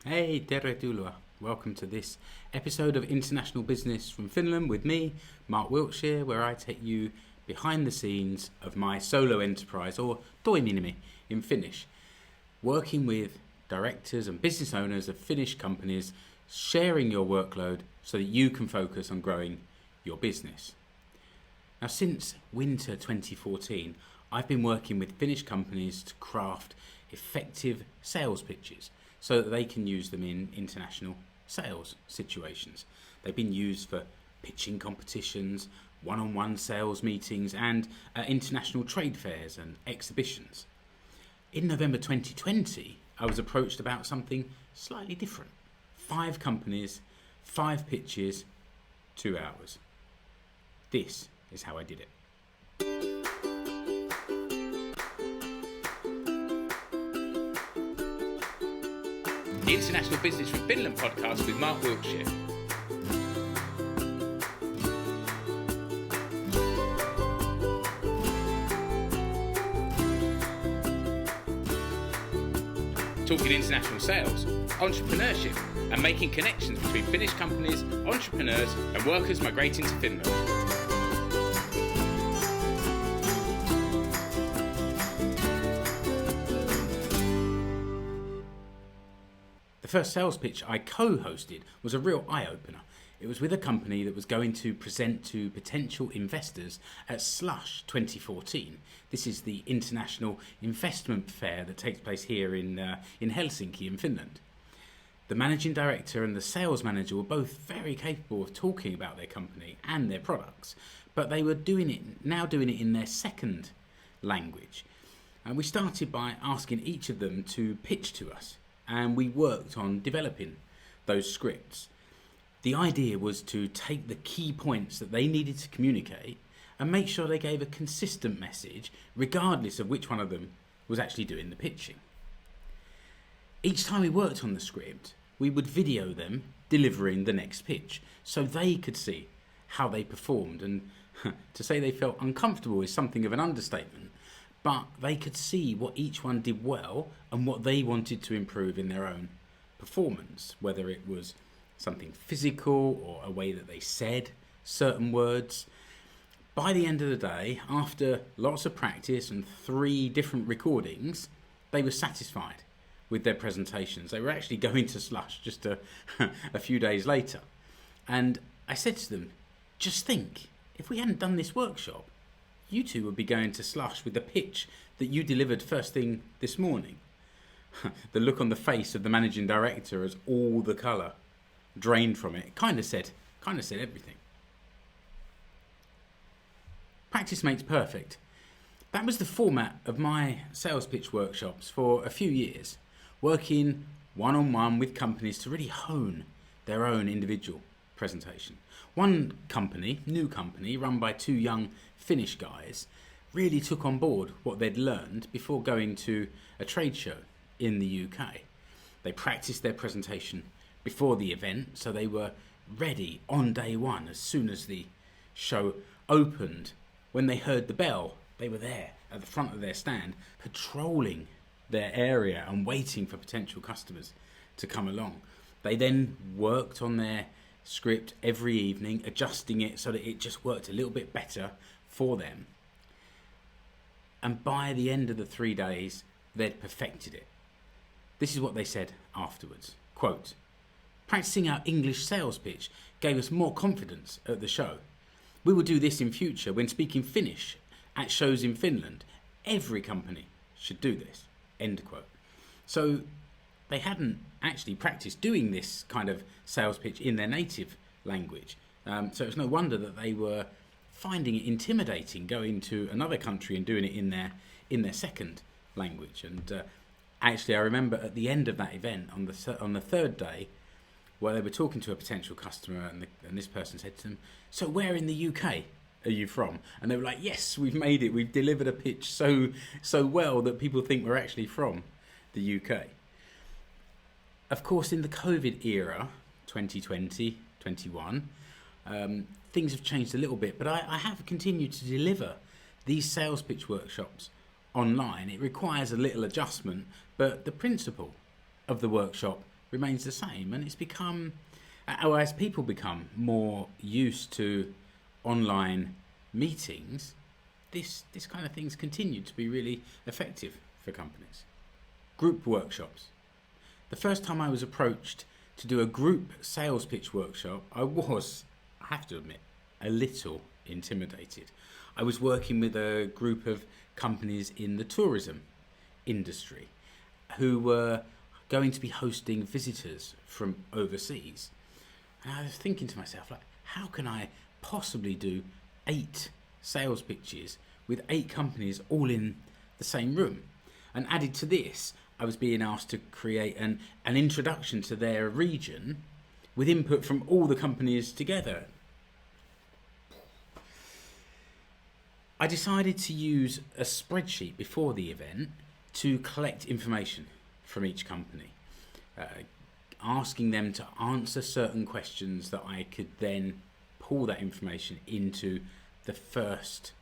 Hey, tervetuloa. Welcome to this episode of International Business from Finland with me, Mark Wiltshire, where I take you behind the scenes of my solo enterprise, or toiminimi in Finnish, working with directors and business owners of Finnish companies, sharing your workload so that you can focus on growing your business. Now, since winter 2014, I've been working with Finnish companies to craft effective sales pitches so that they can use them in international sales situations. They've been used for pitching competitions, one-on-one sales meetings, and international trade fairs and exhibitions. In November 2020, I was approached about something slightly different. 5 companies, 5 pitches, 2 hours. This is how I did it. The International Business from Finland podcast with Mark Wiltshire. Talking international sales, entrepreneurship, and making connections between Finnish companies, entrepreneurs, and workers migrating to Finland. The first sales pitch I co-hosted was a real eye-opener. It was with a company that was going to present to potential investors at Slush 2014. This is the international investment fair that takes place here in Helsinki in Finland. The managing director and the sales manager were both very capable of talking about their company and their products, but they were doing it in their second language. And we started by asking each of them to pitch to us. And we worked on developing those scripts. The idea was to take the key points that they needed to communicate and make sure they gave a consistent message, regardless of which one of them was actually doing the pitching. Each time we worked on the script, we would video them delivering the next pitch so they could see how they performed. And to say they felt uncomfortable is something of an understatement. But they could see what each one did well and what they wanted to improve in their own performance, whether it was something physical or a way that they said certain words. By the end of the day, after lots of practice and 3 different recordings, they were satisfied with their presentations. They were actually going to Slush just a few days later. And I said to them, just think, if we hadn't done this workshop, you two would be going to Slush with the pitch that you delivered first thing this morning. The look on the face of the managing director as all the colour drained from it kind of said everything. Practice makes perfect. That was the format of my sales pitch workshops for a few years, working one-on-one with companies to really hone their own individual presentation. One company, new company, run by 2 young Finnish guys, really took on board what they'd learned before going to a trade show in the UK. They practiced their presentation before the event, so they were ready on day one as soon as the show opened. When they heard the bell, they were there at the front of their stand, patrolling their area and waiting for potential customers to come along. They then worked on their script every evening, adjusting it so that it just worked a little bit better for them. And by the end of the 3 days, they'd perfected it. This is what they said afterwards. Quote, practicing our English sales pitch gave us more confidence at the show. We will do this in future when speaking Finnish at shows in Finland. Every company should do this. End quote. So they hadn't actually practiced doing this kind of sales pitch in their native language. So it's no wonder that they were finding it intimidating going to another country and doing it in their second language. And actually, I remember at the end of that event, on the 3rd day, where they were talking to a potential customer, and this person said to them, "So where in the UK are you from?" And they were like, "Yes, we've made it. We've delivered a pitch so well that people think we're actually from the UK." Of course, in the COVID era, 2020, 21, things have changed a little bit, but I have continued to deliver these sales pitch workshops online. It requires a little adjustment, but the principle of the workshop remains the same, and it's become, or as people become more used to online meetings, this kind of things continue to be really effective for companies. Group workshops. The first time I was approached to do a group sales pitch workshop, I have to admit, a little intimidated. I was working with a group of companies in the tourism industry who were going to be hosting visitors from overseas. And I was thinking to myself, like, how can I possibly do 8 sales pitches with 8 companies all in the same room? And added to this, I was being asked to create an introduction to their region with input from all the companies together. I decided to use a spreadsheet before the event to collect information from each company, asking them to answer certain questions that I could then pull that information into the first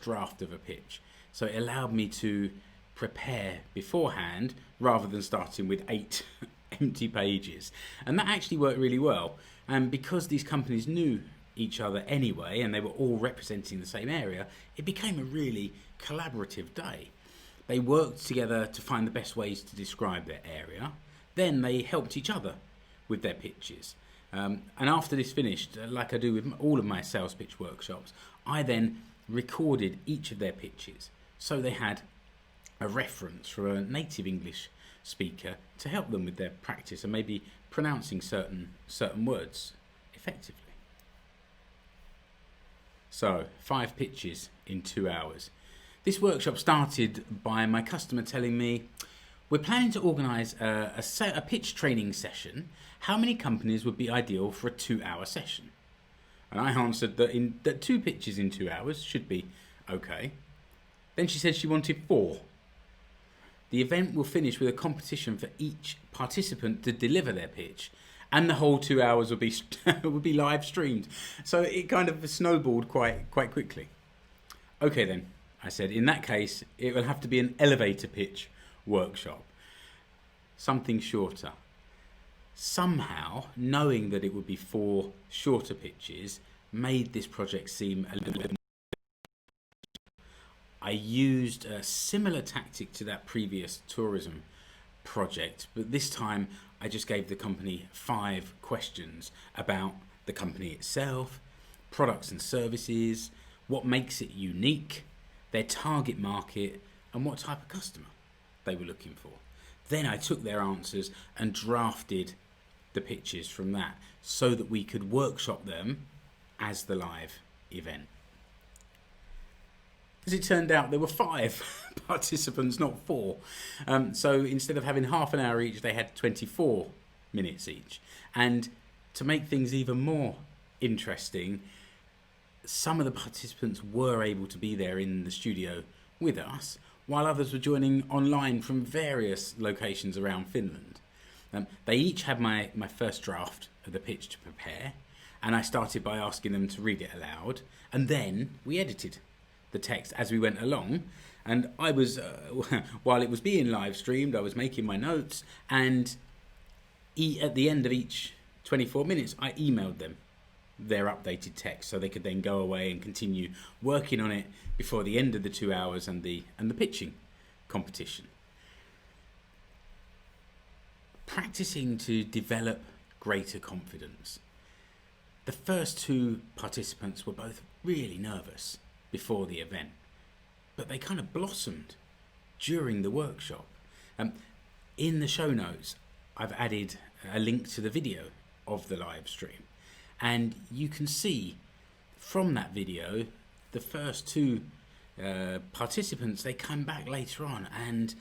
draft of a pitch. So it allowed me to prepare beforehand rather than starting with 8 empty pages. And that actually worked really well. And because these companies knew each other anyway, and they were all representing the same area, it became a really collaborative day. They worked together to find the best ways to describe their area. Then they helped each other with their pitches. And after this finished, like I do with all of my sales pitch workshops, I then recorded each of their pitches. So they had a reference from a native English speaker to help them with their practice and maybe pronouncing certain words effectively. So, 5 pitches in 2 hours. This workshop started by my customer telling me, we're planning to organise a pitch training session. How many companies would be ideal for a 2-hour session? And I answered that 2 pitches in 2 hours should be okay. Then she said she wanted 4. The event will finish with a competition for each participant to deliver their pitch, and the whole 2 hours will be live streamed. So it kind of snowballed quite quickly. Okay then, I said, in that case, it will have to be an elevator pitch workshop. Something shorter. Somehow, knowing that it would be 4 shorter pitches made this project seem a little bit more. I used a similar tactic to that previous tourism project, but this time I just gave the company 5 questions about the company itself, products and services, what makes it unique, their target market, and what type of customer they were looking for. Then I took their answers and drafted the pitches from that so that we could workshop them as the live event. As it turned out, there were 5 participants, not 4. So instead of having half an hour each, they had 24 minutes each. And to make things even more interesting, some of the participants were able to be there in the studio with us, while others were joining online from various locations around Finland. They each had my first draft of the pitch to prepare, and I started by asking them to read it aloud, and then we edited the text as we went along, and I was while it was being live streamed, I was making my notes, and at the end of each 24 minutes I emailed them their updated text so they could then go away and continue working on it before the end of the 2 hours and the pitching competition. Practicing to develop greater confidence. The first 2 participants were both really nervous before the event, but they kind of blossomed during the workshop. In the show notes, I've added a link to the video of the live stream, and you can see from that video the first 2 participants. They come back later on and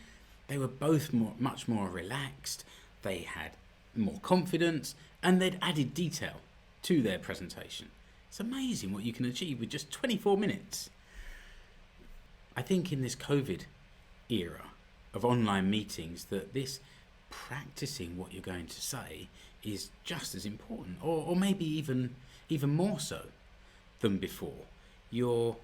they were both much more relaxed, they had more confidence, and they'd added detail to their presentation. It's amazing what you can achieve with just 24 minutes. I think in this COVID era of online meetings that this practicing what you're going to say is just as important, or maybe even more so than before. You're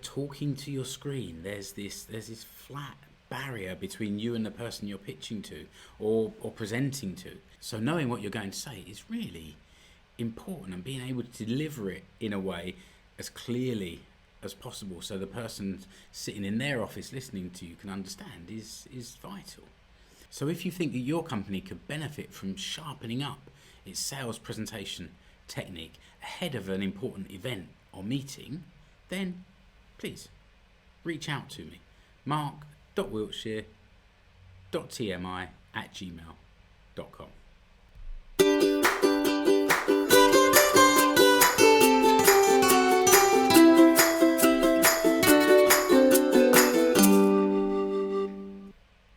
talking to your screen. There's this flat barrier between you and the person you're pitching to or presenting to. So knowing what you're going to say is really important, and being able to deliver it in a way as clearly as possible so the person sitting in their office listening to you can understand is vital. So if you think that your company could benefit from sharpening up its sales presentation technique ahead of an important event or meeting, then please reach out to me, mark.wiltshire.tmi@gmail.com.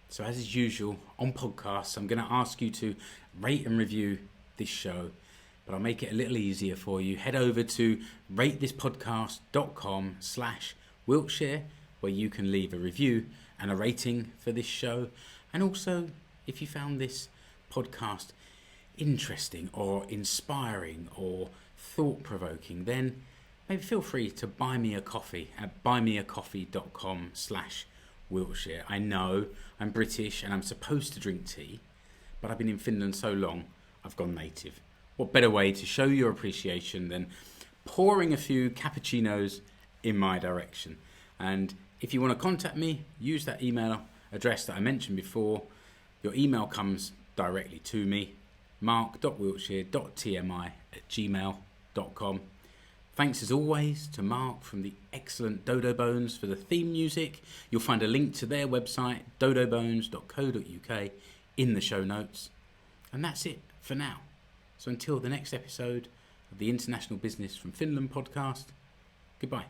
So as is usual on podcasts, I'm going to ask you to rate and review this show, but I'll make it a little easier for you. Head over to ratethispodcast.com/Wiltshire, where you can leave a review and a rating for this show. And also, if you found this podcast interesting or inspiring or thought-provoking, then maybe feel free to buy me a coffee at buymeacoffee.com/Wiltshire. I know I'm British and I'm supposed to drink tea, but I've been in Finland so long, I've gone native. What better way to show your appreciation than pouring a few cappuccinos in my direction? And if you want to contact me, use that email address that I mentioned before. Your email comes directly to me, mark.wiltshire.tmi@gmail.com. Thanks as always to Mark from the excellent Dodo Bones for the theme music. You'll find a link to their website, dodobones.co.uk, in the show notes. And that's it for now. So until the next episode of the International Business from Finland podcast, goodbye.